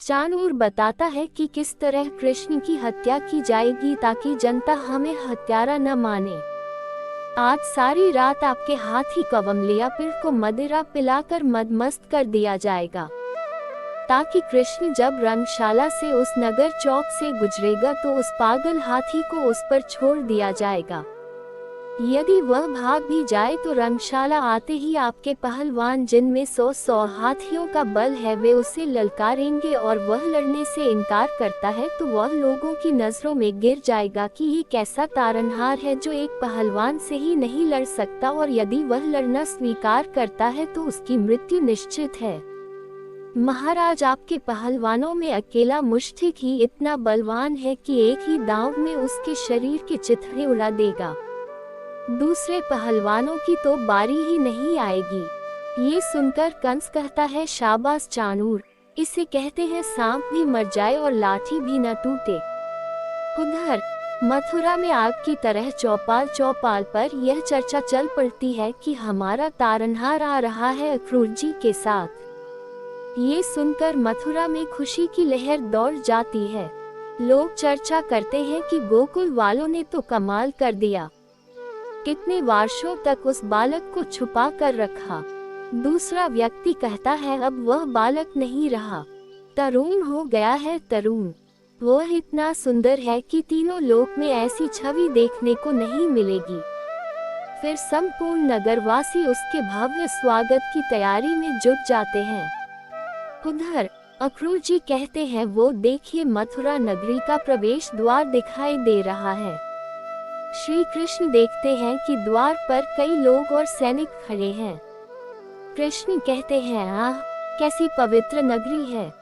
चाणूर बताता है कि किस तरह कृष्ण की हत्या की जाएगी ताकि जनता हमें हत्यारा न माने। आज सारी रात आपके हाथी कवमलियापुर को मदिरा पिलाकर मदमस्त कर दिया जाएगा, ताकि कृष्ण जब रंगशाला से उस नगर चौक से गुजरेगा तो उस पागल हाथी को उस पर छोड़ दिया जाएगा। यदि वह भाग भी जाए तो रंगशाला आते ही आपके पहलवान, जिनमें 100 हाथियों का बल है, वे उसे ललकारेंगे और वह लड़ने से इनकार करता है तो वह लोगों की नजरों में गिर जाएगा कि ये कैसा तारनहार है जो एक पहलवान से ही नहीं लड़ सकता, और यदि वह लड़ना स्वीकार करता है तो उसकी मृत्यु निश्चित है। महाराज, आपके पहलवानों में अकेला मुश्तिक ही इतना बलवान है कि एक ही दांव में उसके शरीर के चिथड़े उड़ा देगा। दूसरे पहलवानों की तो बारी ही नहीं आएगी। ये सुनकर कंस कहता है, शाबाश चाणूर, इसे कहते हैं सांप भी मर जाए और लाठी भी न टूटे। उधर मथुरा में आग की तरह चौपाल चौपाल पर यह चर्चा चल पड़ती है कि हमारा तारनहार आ रहा है अक्रूर जी के साथ। ये सुनकर मथुरा में खुशी की लहर दौड़ जाती है। लोग चर्चा करते हैं कि गोकुल वालों ने तो कमाल कर दिया, कितने वर्षों तक उस बालक को छुपा कर रखा। दूसरा व्यक्ति कहता है, अब वह बालक नहीं रहा, तरुण हो गया है तरुण। वह इतना सुंदर है कि तीनों लोक में ऐसी छवि देखने को नहीं मिलेगी। फिर संपूर्ण नगरवासी उसके भव्य स्वागत की तैयारी में जुट जाते हैं। उधर अक्रूर जी कहते हैं, वो देखिए मथुरा नगरी का प्रवेश द्वार दिखाई दे रहा है। श्री कृष्ण देखते हैं कि द्वार पर कई लोग और सैनिक खड़े हैं। कृष्ण कहते हैं, आह कैसी पवित्र नगरी है,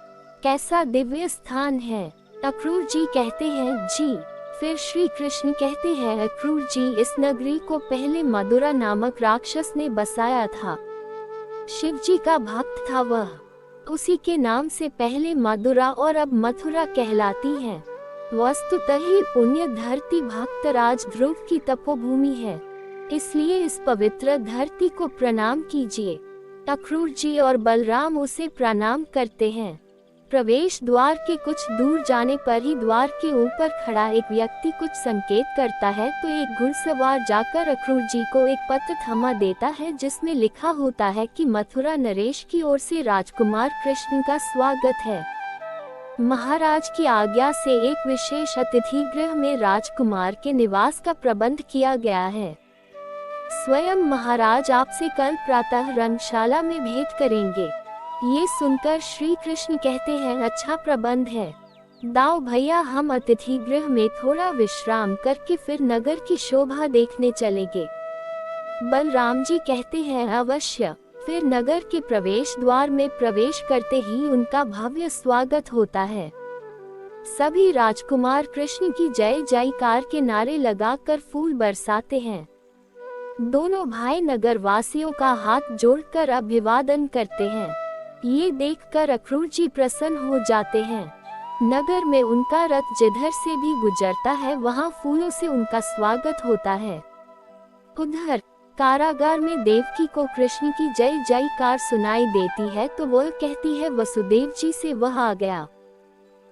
कैसा दिव्य स्थान है। अक्रूर जी कहते हैं, जी। फिर श्री कृष्ण कहते हैं, अक्रूर जी, इस नगरी को पहले मदुरा नामक राक्षस ने बसाया था। शिव जी का भक्त था वह, उसी के नाम से पहले मदुरा और अब मथुरा कहलाती है। वस्तुतः ही पुण्य धरती भक्तराज ध्रुव की तपोभूमि है, इसलिए इस पवित्र धरती को प्रणाम कीजिए। अक्रूर जी और बलराम उसे प्रणाम करते हैं। प्रवेश द्वार के कुछ दूर जाने पर ही द्वार के ऊपर खड़ा एक व्यक्ति कुछ संकेत करता है तो एक घुड़सवार जाकर अक्रूर जी को एक पत्र थमा देता है, जिसमें लिखा होता है कि मथुरा नरेश की ओर से राजकुमार कृष्ण का स्वागत है। महाराज की आज्ञा से एक विशेष अतिथि गृह में राजकुमार के निवास का प्रबंध किया गया है। स्वयं महाराज आपसे कल प्रातः रंगशाला में भेंट करेंगे। ये सुनकर श्री कृष्ण कहते हैं, अच्छा प्रबंध है। दाओ भैया, हम अतिथि गृह में थोड़ा विश्राम करके फिर नगर की शोभा देखने चलेंगे। बलराम जी कहते हैं, अवश्य। फिर नगर के प्रवेश द्वार में प्रवेश करते ही उनका भव्य स्वागत होता है। सभी राजकुमार कृष्ण की जय जयकार के नारे लगाकर फूल बरसाते हैं। दोनों भाई नगर वासियों का हाथ जोड़कर अभिवादन करते हैं। ये देखकर अक्रूर जी प्रसन्न हो जाते हैं। नगर में उनका रथ जिधर से भी गुजरता है वहां फूलों से उनका स्वागत होता है। उधर कारागार में देवकी को कृष्ण की जय जयकार सुनाई देती है तो वह कहती है, वसुदेव जी से वह आ गया।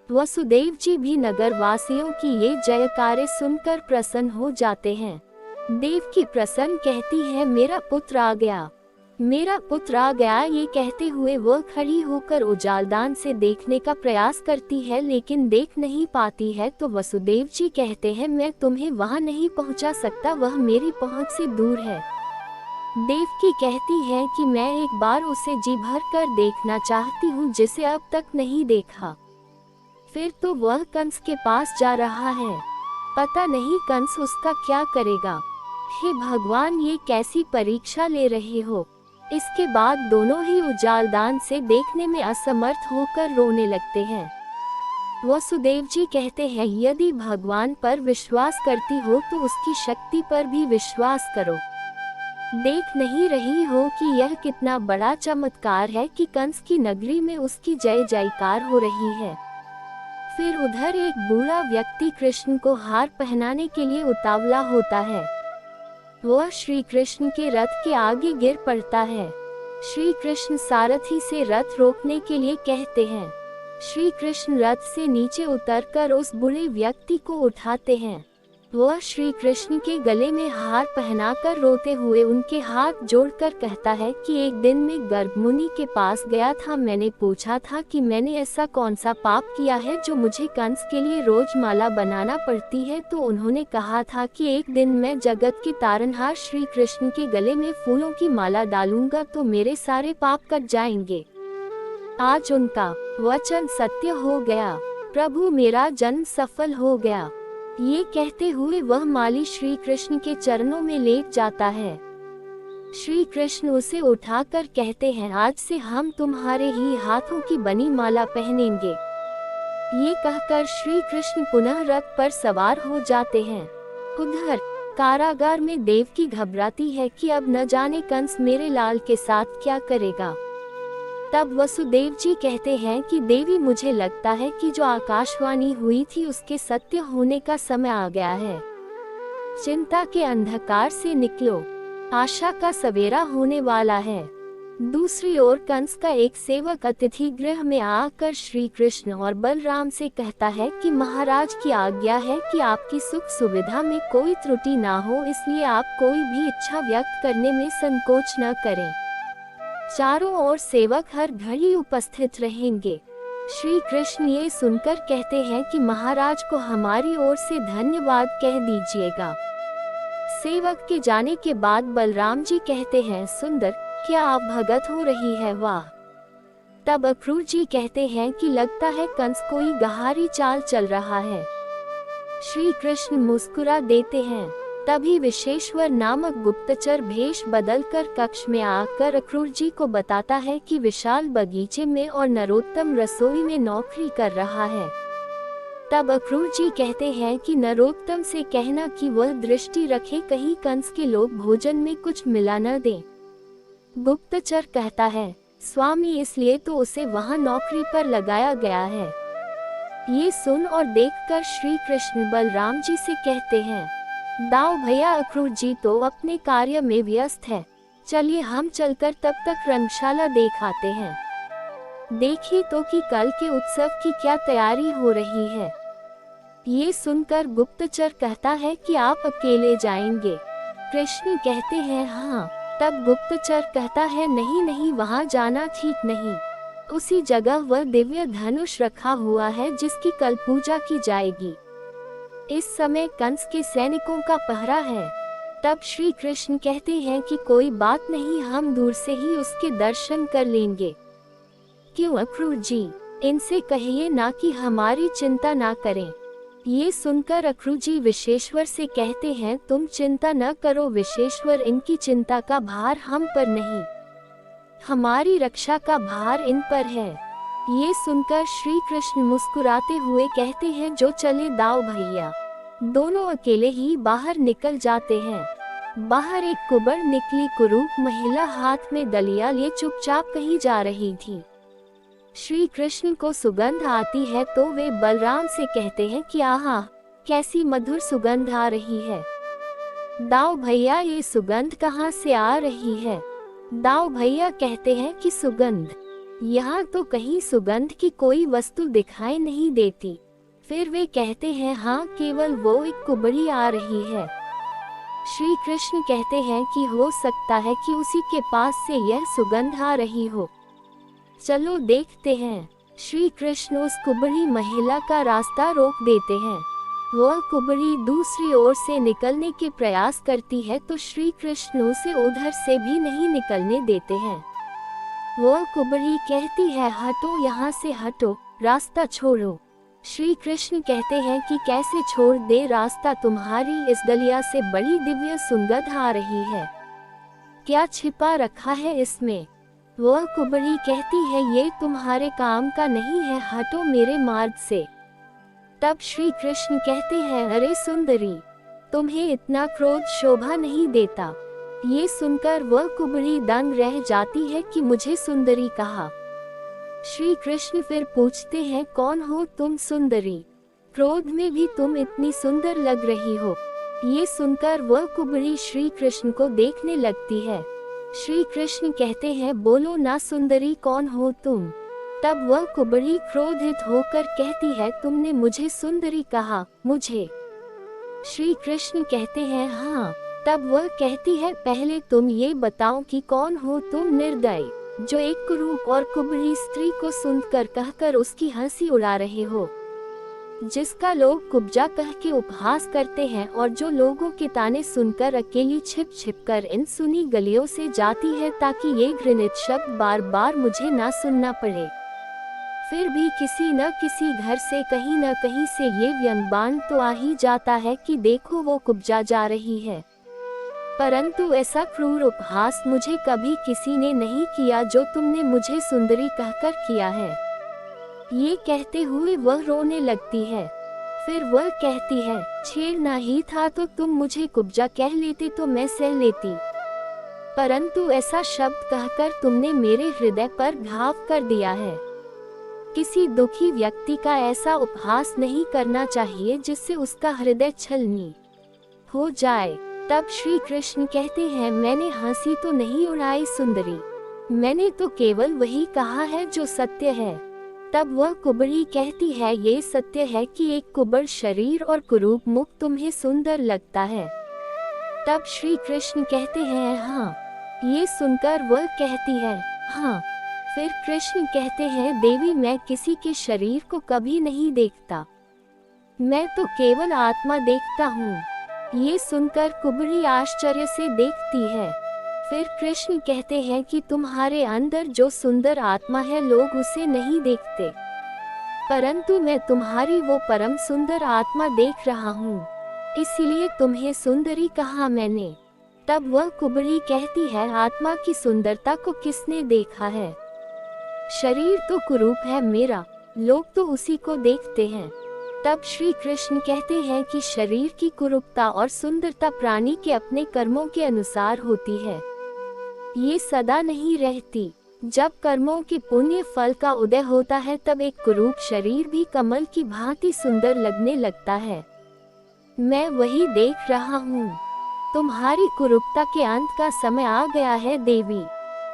वसुदेव जी भी नगर वासियों की ये जयकारें सुनकर प्रसन्न हो जाते हैं। देवकी प्रसन्न कहती है, मेरा पुत्र आ गया, मेरा पुत्र आ गया। ये कहते हुए वह खड़ी होकर उजालदान से देखने का प्रयास करती है लेकिन देख नहीं पाती है तो वसुदेव जी कहते हैं, मैं तुम्हें वहां नहीं पहुंचा सकता, वह मेरी पहुंच से दूर है। देवकी कहती है कि मैं एक बार उसे जी भर कर देखना चाहती हूँ जिसे अब तक नहीं देखा। फिर तो वह कंस के पास जा रहा है, पता नहीं कंस उसका क्या करेगा। हे भगवान, ये कैसी परीक्षा ले रहे हो। इसके बाद दोनों ही उजालदान से देखने में असमर्थ होकर रोने लगते हैं। वसुदेव जी कहते हैं, यदि भगवान पर विश्वास करती हो तो उसकी शक्ति पर भी विश्वास करो। देख नहीं रही हो कि यह कितना बड़ा चमत्कार है कि कंस की नगरी में उसकी जय जयकार हो रही है। फिर उधर एक बूढ़ा व्यक्ति कृष्ण को हार पहनाने के लिए उतावला होता है। वह श्री कृष्ण के रथ के आगे गिर पड़ता है। श्री कृष्ण सारथी से रथ रोकने के लिए कहते हैं। श्री कृष्ण रथ से नीचे उतरकर उस बुरे व्यक्ति को उठाते हैं। वह श्री कृष्ण के गले में हार पहनाकर रोते हुए उनके हाथ जोड़कर कहता है कि एक दिन मैं गर्गमुनि के पास गया था। मैंने पूछा था कि मैंने ऐसा कौन सा पाप किया है जो मुझे कंस के लिए रोज माला बनाना पड़ती है। तो उन्होंने कहा था कि एक दिन मैं जगत के तारनहार श्री कृष्ण के गले में फूलों की माला डालूंगा तो मेरे सारे पाप कट जाएंगे। आज उनका वचन सत्य हो गया। प्रभु, मेरा जन्म सफल हो गया। ये कहते हुए वह माली श्री कृष्ण के चरणों में लेट जाता है। श्री कृष्ण उसे उठाकर कहते हैं, आज से हम तुम्हारे ही हाथों की बनी माला पहनेंगे। ये कहकर श्री कृष्ण पुनः रथ पर सवार हो जाते हैं। उधर कारागार में देवकी घबराती है कि अब न जाने कंस मेरे लाल के साथ क्या करेगा। तब वसुदेव जी कहते हैं कि देवी, मुझे लगता है कि जो आकाशवाणी हुई थी उसके सत्य होने का समय आ गया है। चिंता के अंधकार से निकलो, आशा का सवेरा होने वाला है। दूसरी ओर कंस का एक सेवक अतिथि गृह में आकर श्री कृष्ण और बलराम से कहता है कि महाराज की आज्ञा है कि आपकी सुख सुविधा में कोई त्रुटि ना हो, इसलिए आप कोई भी इच्छा व्यक्त करने में संकोच न करें। चारों ओर सेवक हर घड़ी उपस्थित रहेंगे। श्री कृष्ण ये सुनकर कहते हैं कि महाराज को हमारी ओर से धन्यवाद कह दीजिएगा। सेवक के जाने के बाद बलराम जी कहते हैं, सुंदर, क्या आप भगत हो रही है? वाह। तब अक्रूर जी कहते हैं कि लगता है कंस कोई गहारी चाल चल रहा है। श्री कृष्ण मुस्कुरा देते हैं। तभी विशेश्वर नामक गुप्तचर भेष बदलकर कक्ष में आकर अक्रूर जी को बताता है कि विशाल बगीचे में और नरोत्तम रसोई में नौकरी कर रहा है। तब अक्रूर जी कहते हैं कि नरोत्तम से कहना कि वह दृष्टि रखे, कहीं कंस के लोग भोजन में कुछ मिला न दें। गुप्तचर कहता है, स्वामी, इसलिए तो उसे वहां नौकरी पर लगाया गया है। ये सुन और देखकर श्री कृष्ण बलराम जी से कहते हैं, दाऊ भैया, अक्रूर जी तो अपने कार्य में व्यस्त है, चलिए हम चलकर तब तक रंगशाला देख आते हैं। देखिए तो कि कल के उत्सव की क्या तैयारी हो रही है। ये सुनकर गुप्तचर कहता है कि आप अकेले जाएंगे। कृष्ण कहते हैं, हाँ। तब गुप्तचर कहता है, नहीं नहीं, वहाँ जाना ठीक नहीं। उसी जगह वह दिव्य धनुष रखा हुआ है जिसकी कल पूजा की जाएगी। इस समय कंस के सैनिकों का पहरा है। तब श्री कृष्ण कहते हैं कि कोई बात नहीं, हम दूर से ही उसके दर्शन कर लेंगे। क्यों अक्रूर जी, इनसे कहिए ना कि हमारी चिंता ना करें। ये सुनकर अक्रूर जी विशेश्वर से कहते हैं, तुम चिंता न करो विशेश्वर, इनकी चिंता का भार हम पर नहीं, हमारी रक्षा का भार इन पर है। ये सुनकर श्री कृष्ण मुस्कुराते हुए कहते हैं, जो चले दाऊ भैया। दोनों अकेले ही बाहर निकल जाते हैं। बाहर एक कुबड़ निकली कुरूप महिला हाथ में दलिया लिए चुपचाप कहीं जा रही थी। श्री कृष्ण को सुगंध आती है तो वे बलराम से कहते हैं कि आहा, कैसी मधुर सुगंध आ रही है। दाऊ भैया, ये सुगंध कहाँ से आ रही है? दाऊ भैया कहते हैं कि सुगंध, यहाँ तो कहीं सुगंध की कोई वस्तु दिखाई नहीं देती। फिर वे कहते हैं, हाँ, केवल वो एक कुबड़ी आ रही है। श्री कृष्ण कहते हैं कि हो सकता है कि उसी के पास से यह सुगंध आ रही हो, चलो देखते हैं। श्री कृष्ण उस कुबड़ी महिला का रास्ता रोक देते हैं। वह कुबड़ी दूसरी ओर से निकलने के प्रयास करती है तो श्री कृष्ण उसे उधर से भी नहीं निकलने देते हैं। वह कुबड़ी कहती है, हटो यहाँ से, हटो, रास्ता छोड़ो। श्री कृष्ण कहते हैं कि कैसे छोड़ दे रास्ता, तुम्हारी इस दलिया से बड़ी दिव्य सुगंध आ रही है, क्या छिपा रखा है इसमें? वह कुबड़ी कहती है, ये तुम्हारे काम का नहीं है, हटो मेरे मार्ग से। तब श्री कृष्ण कहते हैं, अरे सुंदरी, तुम्हें इतना क्रोध शोभा नहीं देता। ये सुनकर वह कुबड़ी दंग रह जाती है कि मुझे सुंदरी कहा। श्री कृष्ण फिर पूछते हैं, कौन हो तुम सुंदरी? क्रोध में भी तुम इतनी सुंदर लग रही हो। ये सुनकर वह कुबड़ी श्री कृष्ण को देखने लगती है। श्री कृष्ण कहते हैं, बोलो ना सुंदरी, कौन हो तुम? तब वह कुबड़ी क्रोधित होकर कहती है, तुमने मुझे सुंदरी कहा, मुझे? श्री कृष्ण कहते हैं, हाँ। तब वह कहती है, पहले तुम ये बताओ कि कौन हो तुम निर्दयी, जो एक कुरूप और कुबड़ी स्त्री को सुनकर कहकर उसकी हंसी उड़ा रहे हो, जिसका लोग कुब्जा कह के उपहास करते हैं और जो लोगों के ताने सुनकर अकेली छिप छिप कर इन सुनी गलियों से जाती है ताकि ये घृणित शब्द बार बार मुझे ना सुनना पड़े। फिर भी किसी न किसी घर से कहीं न कहीं से ये व्यंग्यबाण तो आ ही जाता है कि देखो वो कुब्जा जा रही है, परंतु ऐसा क्रूर उपहास मुझे कभी किसी ने नहीं किया जो तुमने मुझे सुंदरी कहकर किया है। ये कहते हुए वह रोने लगती है। फिर वह कहती है, छेड़ना ही था तो तुम मुझे कुब्जा कह लेते तो मैं सह लेती, परंतु ऐसा शब्द कहकर तुमने मेरे हृदय पर घाव कर दिया है। किसी दुखी व्यक्ति का ऐसा उपहास नहीं करना चाहिए जिससे उसका हृदय छलनी हो जाए। तब श्री कृष्ण कहते हैं, मैंने हंसी तो नहीं उड़ाई सुंदरी, मैंने तो केवल वही कहा है जो सत्य है। तब वह कुबड़ी कहती है, ये सत्य है कि एक कुबड़ शरीर और कुरूप मुख तुम्हें सुंदर लगता है। तब श्री कृष्ण कहते हैं, हाँ। ये सुनकर वह कहती है, हाँ। फिर कृष्ण कहते हैं, देवी मैं किसी के शरीर को कभी नहीं देखता, मैं तो केवल आत्मा देखता हूँ। ये सुनकर कुबड़ी आश्चर्य से देखती है। फिर कृष्ण कहते हैं कि तुम्हारे अंदर जो सुंदर आत्मा है लोग उसे नहीं देखते, परंतु मैं तुम्हारी वो परम सुंदर आत्मा देख रहा हूँ, इसीलिए तुम्हें सुंदरी कहा मैंने। तब वह कुबड़ी कहती है, आत्मा की सुंदरता को किसने देखा है? शरीर तो कुरूप है मेरा, लोग तो उसी को देखते हैं। तब श्री कृष्ण कहते हैं कि शरीर की कुरूपता और सुंदरता प्राणी के अपने कर्मों के अनुसार होती है, ये सदा नहीं रहती। जब कर्मों के पुण्य फल का उदय होता है तब एक कुरूप शरीर भी कमल की भांति सुंदर लगने लगता है। मैं वही देख रहा हूँ। तुम्हारी कुरूपता के अंत का समय आ गया है देवी।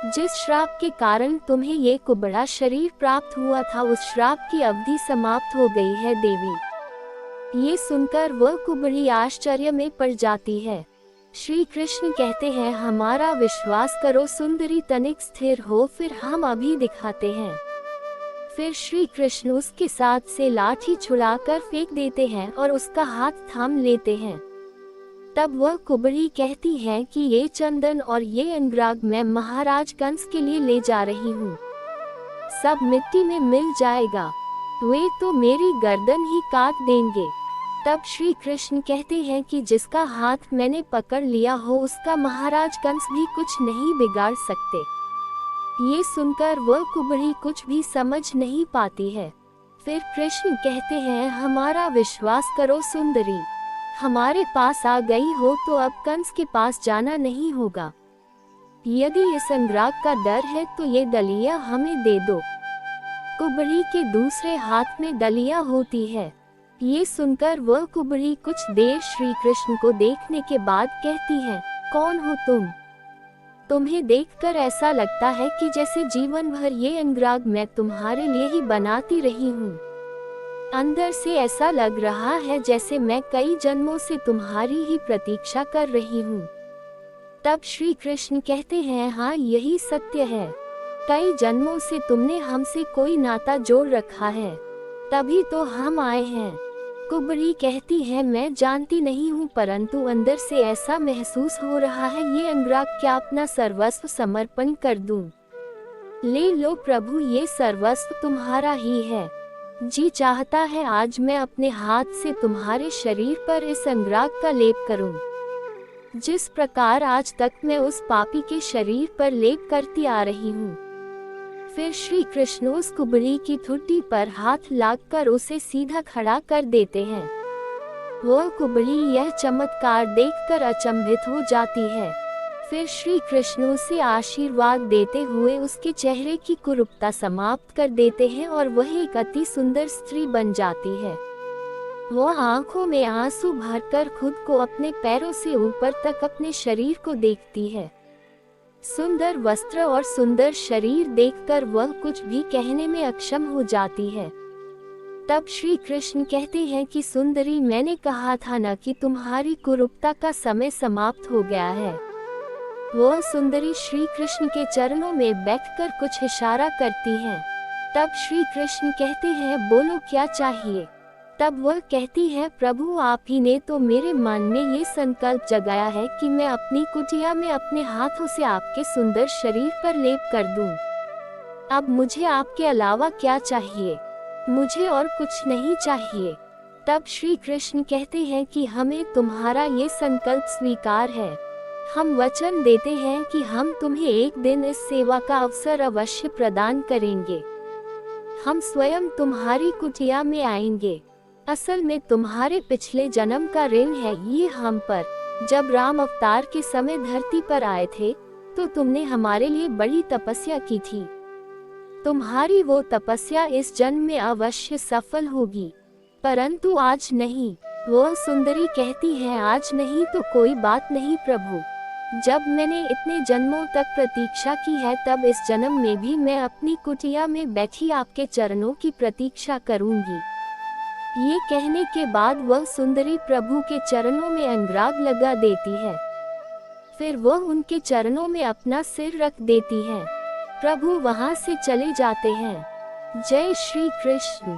जिस श्राप के कारण तुम्हें ये कुबड़ा शरीर प्राप्त हुआ था उस श्राप की अवधि समाप्त हो गई है देवी। ये सुनकर वह कुबड़ी आश्चर्य में पड़ जाती है। श्री कृष्ण कहते हैं, हमारा विश्वास करो सुंदरी, तनिक स्थिर हो, फिर हम अभी दिखाते हैं। फिर श्री कृष्ण उसके साथ से लाठी छुड़ाकर फेंक देते हैं और उसका हाथ थाम लेते हैं। तब वह कुबड़ी कहती है कि ये चंदन और ये अनुराग मैं महाराज कंस के लिए ले जा रही हूँ, सब मिट्टी में मिल जाएगा, वे तो मेरी गर्दन ही काट देंगे। तब श्री कृष्ण कहते हैं कि जिसका हाथ मैंने पकड़ लिया हो उसका महाराज कंस भी कुछ नहीं बिगाड़ सकते। ये सुनकर वह कुबड़ी कुछ भी समझ नहीं पाती है। फिर कृष्ण कहते हैं, हमारा विश्वास करो सुंदरी, हमारे पास आ गई हो तो अब कंस के पास जाना नहीं होगा। यदि इस अनुराग का डर है तो ये डलिया हमें दे दो। कुबड़ी के दूसरे हाथ में डलिया होती है। ये सुनकर वह कुबड़ी कुछ देर श्री कृष्ण को देखने के बाद कहती है, कौन हो तुम? तुम्हें देखकर ऐसा लगता है कि जैसे जीवन भर ये अनुराग मैं तुम्हारे लिए ही बनाती रही हूँ। अंदर से ऐसा लग रहा है जैसे मैं कई जन्मों से तुम्हारी ही प्रतीक्षा कर रही हूँ। तब श्री कृष्ण कहते हैं, हाँ यही सत्य है, कई जन्मों से तुमने हमसे कोई नाता जोड़ रखा है, तभी तो हम आए हैं। कुबड़ी कहती है, मैं जानती नहीं हूँ परंतु अंदर से ऐसा महसूस हो रहा है ये अनुराग क्या अपना सर्वस्व समर्पण कर दूं। ले लो प्रभु, ये सर्वस्व तुम्हारा ही है। जी चाहता है आज मैं अपने हाथ से तुम्हारे शरीर पर इस अनुराग का लेप करूं, जिस प्रकार आज तक मैं उस पापी के शरीर पर लेप करती आ रही हूँ। फिर श्री कृष्ण उस कुबड़ी की ठुड्डी पर हाथ लगाकर उसे सीधा खड़ा कर देते हैं। वह कुबड़ी यह चमत्कार देखकर अचंभित हो जाती है। फिर श्री कृष्ण उसे आशीर्वाद देते हुए उसके चेहरे की कुरूपता समाप्त कर देते हैं और वह एक अति सुंदर स्त्री बन जाती है। वह आंखों में आंसू भरकर खुद को अपने पैरों से ऊपर तक अपने शरीर को देखती है। सुंदर वस्त्र और सुंदर शरीर देखकर वह कुछ भी कहने में अक्षम हो जाती है। तब श्री कृष्ण कहते हैं कि सुंदरी, मैंने कहा था न कि तुम्हारी कुरूपता का समय समाप्त हो गया है। वह सुंदरी श्री कृष्ण के चरणों में बैठकर कुछ इशारा करती है। तब श्री कृष्ण कहते हैं, बोलो क्या चाहिए। तब वह कहती है, प्रभु आप ही ने तो मेरे मन में ये संकल्प जगाया है कि मैं अपनी कुटिया में अपने हाथों से आपके सुंदर शरीर पर लेप कर दूं। अब मुझे आपके अलावा क्या चाहिए? मुझे और कुछ नहीं चाहिए। तब श्री कृष्ण कहते हैं कि हमें तुम्हारा ये संकल्प स्वीकार है। हम वचन देते हैं कि हम तुम्हें एक दिन इस सेवा का अवसर अवश्य प्रदान करेंगे। हम स्वयं तुम्हारी कुटिया में आएंगे। असल में तुम्हारे पिछले जन्म का ऋण है ये हम पर। जब राम अवतार के समय धरती पर आए थे तो तुमने हमारे लिए बड़ी तपस्या की थी। तुम्हारी वो तपस्या इस जन्म में अवश्य सफल होगी, परंतु आज नहीं। वह सुंदरी कहती है, आज नहीं तो कोई बात नहीं प्रभु। जब मैंने इतने जन्मों तक प्रतीक्षा की है, तब इस जन्म में भी मैं अपनी कुटिया में बैठी आपके चरणों की प्रतीक्षा करूंगी। ये कहने के बाद वह सुंदरी प्रभु के चरणों में अनुराग लगा देती है। फिर वह उनके चरणों में अपना सिर रख देती है। प्रभु वहां से चले जाते हैं। जय श्री कृष्ण।